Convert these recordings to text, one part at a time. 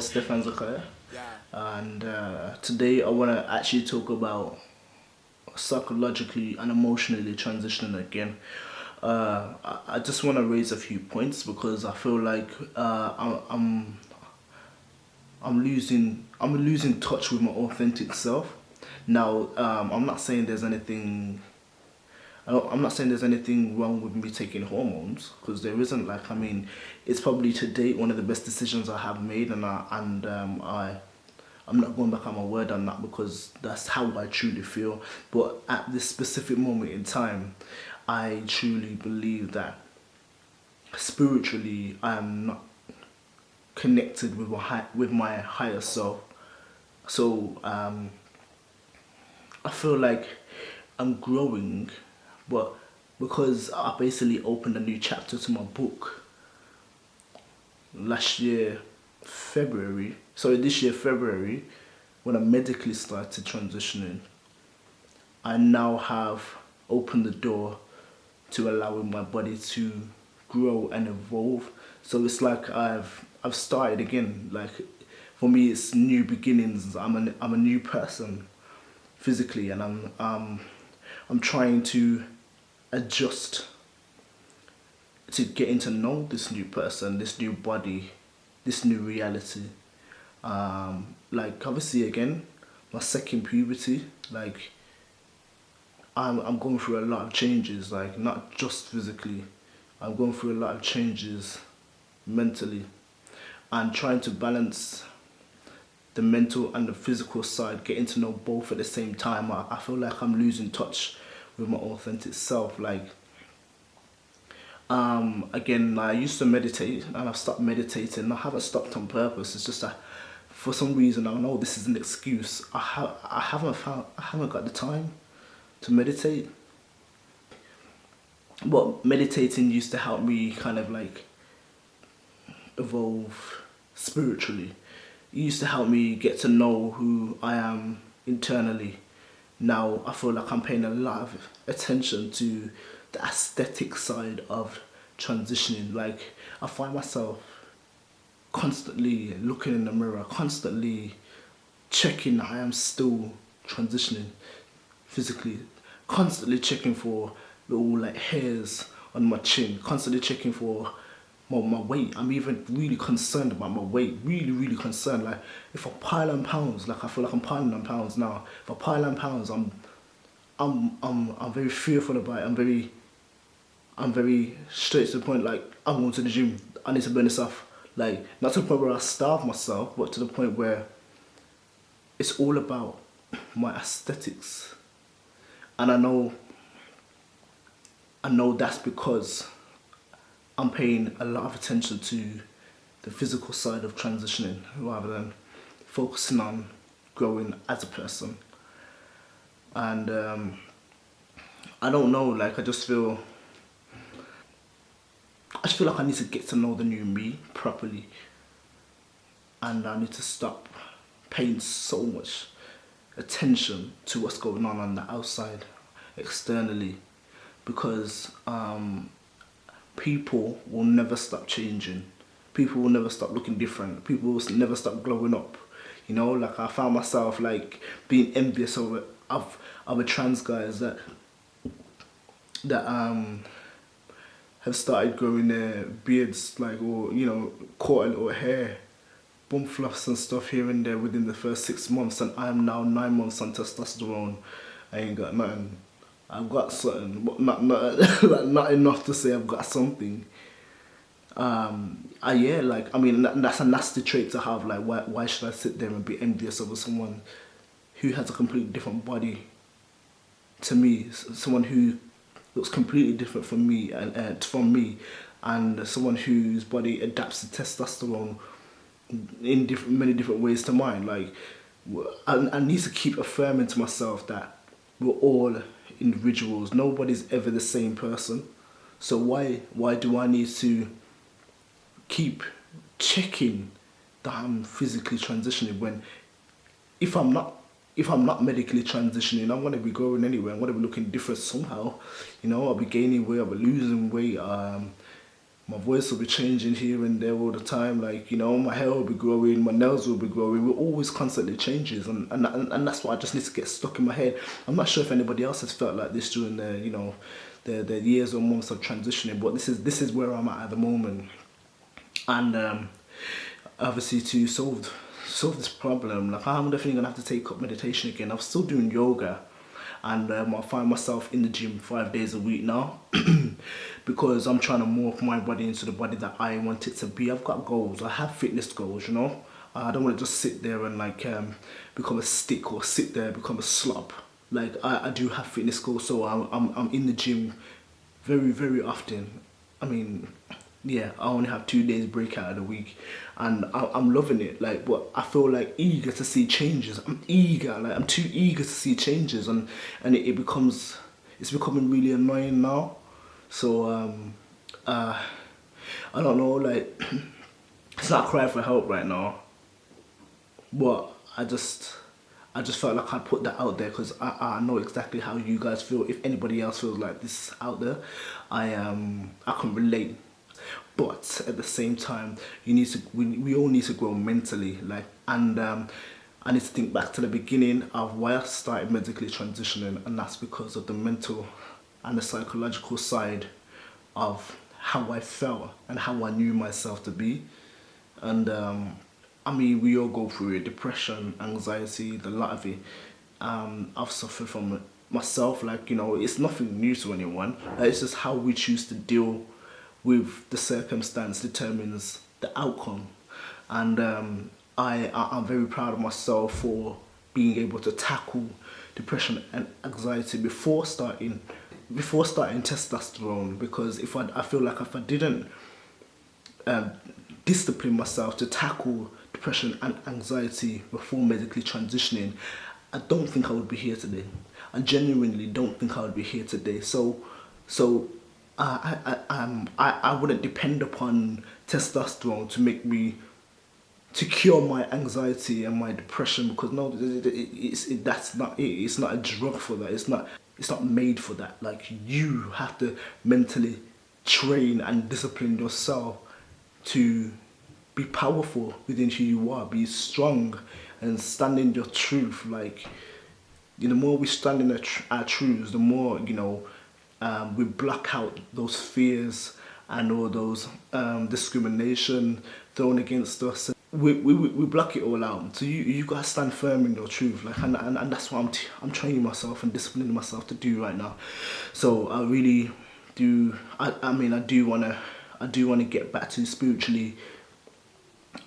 Stefan Zakaya, Yeah. and today I want to actually talk about psychologically and emotionally transitioning again. I just want to raise a few points because I feel like I'm losing touch with my authentic self. Now, I'm not saying there's anything. I'm not saying there's anything wrong with me taking hormones because there isn't. Like, I mean, it's probably to date one of the best decisions I have made, I'm not going back on my word on that because that's how I truly feel. But at this specific moment in time, I truly believe that spiritually I am not connected with with my higher self. So I feel like I'm growing, but because I basically opened a new chapter to my book last year, February. Sorry, this year, February, when I medically started transitioning, I now have opened the door to allowing my body to grow and evolve. So it's like I've started again. Like for me, it's new beginnings. I'm a new person physically, and I'm trying to adjust to getting to know this new person, this new body, this new reality. Like obviously again, my second puberty, like I'm going through a lot of changes, like not just physically. I'm going through a lot of changes mentally and trying to balance the mental and the physical side, getting to know both at the same time. I feel like I'm losing touch with my authentic self. Like again, I used to meditate and I've stopped meditating. I haven't stopped on purpose. It's just that for some reason I know this is an excuse. I haven't got the time to meditate. But meditating used to help me kind of like evolve spiritually. It used to help me get to know who I am internally. Now I feel like I'm paying a lot of attention to the aesthetic side of transitioning. Like I find myself constantly looking in the mirror, constantly checking that I am still transitioning physically, constantly checking for little like hairs on my chin, constantly checking for my weight. I'm even really concerned about my weight, really concerned. Like if I pile on pounds, like I feel like I'm piling on pounds now. If I pile on pounds, I'm very fearful about it. I'm very straight to the point. Like I'm going to the gym. I need to burn this off. Like not to the point where I starve myself, but to the point where it's all about my aesthetics. And I know that's because I'm paying a lot of attention to the physical side of transitioning rather than focusing on growing as a person. And I don't know, like I just feel like I need to get to know the new me properly, and I need to stop paying so much attention to what's going on the outside, externally, because people will never stop changing. People will never stop looking different. People will never stop glowing up. You know, like I found myself like being envious of other trans guys that have started growing their beards, like, or you know, caught a little hair, bum fluffs and stuff here and there within the first 6 months, and I am now 9 months on testosterone. I ain't got nothing. I've got something, but not like, not enough to say I've got something. Yeah, like I mean that's a nasty trait to have. Like why should I sit there and be envious over someone who has a completely different body to me, someone who looks completely different from me, and someone whose body adapts to testosterone in many different ways to mine. Like I need to keep affirming to myself that we're all individuals. Nobody's ever the same person. So why do I need to keep checking that I'm physically transitioning when if I'm not if I'm not medically transitioning, I'm gonna be growing anyway. I'm gonna be looking different somehow. You know, I'll be gaining weight, I'll be losing weight. my voice will be changing here and there all the time. Like, you know, my hair will be growing, my nails will be growing. We're always constantly changes, and that's why I just need to get stuck in my head. I'm not sure if anybody else has felt like this during the, you know, the years or months of transitioning, but this is where I'm at the moment. And obviously to solve this problem, like, I'm definitely gonna have to take up meditation again. I'm still doing yoga, and I find myself in the gym 5 days a week now because I'm trying to morph my body into the body that I want it to be. I've got goals. I have fitness goals, you know. I don't want to just sit there and like become a stick, or sit there become a slob. Like, I do have fitness goals, so I'm in the gym very, very often. I mean, yeah, I only have 2 days break out of the week, and I'm loving it. Like, but I feel like eager to see changes. I'm eager, like I'm too eager to see changes, and it's becoming really annoying now. So I don't know, like it's not a cry for help right now, but I just felt like I'd put that out there because I know exactly how you guys feel. If anybody else feels like this out there, I can relate. But at the same time, we all need to grow mentally. Like, and I need to think back to the beginning of why I started medically transitioning, and that's because of the mental and the psychological side of how I felt and how I knew myself to be. And I mean, we all go through it: depression, anxiety, the lot of it. I've suffered from it myself. Like, you know, it's nothing new to anyone. It's just how we choose to deal with the circumstance determines the outcome. And I'm very proud of myself for being able to tackle depression and anxiety before starting testosterone, because I feel like if I didn't discipline myself to tackle depression and anxiety before medically transitioning, I don't think I would be here today. I genuinely don't think I would be here today. So I wouldn't depend upon testosterone to cure my anxiety and my depression, because no, that's not it. It's not a drug for that. It's not made for that. Like, you have to mentally train and discipline yourself to be powerful within who you are, be strong and stand in your truth. Like, the more we stand in our truths, the more, you know, we block out those fears and all those discrimination thrown against us. We block it all out. So you gotta stand firm in your truth, like, and that's what I'm training myself and disciplining myself to do right now. So I really do. I mean, I do wanna get back to spiritually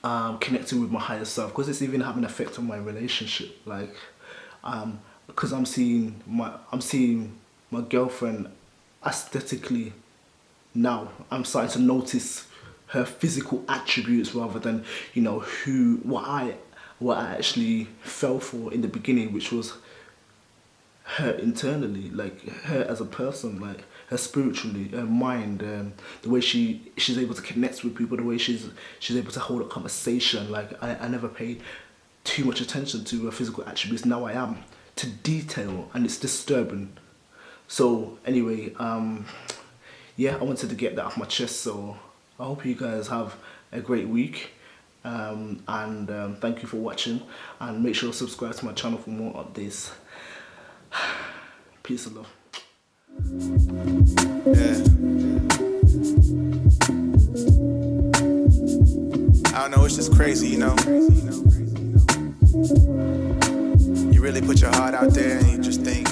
connecting with my higher self, because it's even having an effect on my relationship. Like, because I'm seeing my girlfriend aesthetically now. I'm starting to notice her physical attributes rather than, you know, what I actually fell for in the beginning, which was her internally, like her as a person, like her spiritually, her mind, the way she's able to connect with people, the way she's able to hold a conversation. Like, I never paid too much attention to her physical attributes. Now I am, to detail, and it's disturbing. So anyway, yeah, I wanted to get that off my chest. So I hope you guys have a great week, and thank you for watching, and make sure to subscribe to my channel for more updates. Peace and love. Yeah. I don't know, it's just crazy, you know. You really put your heart out there and you just think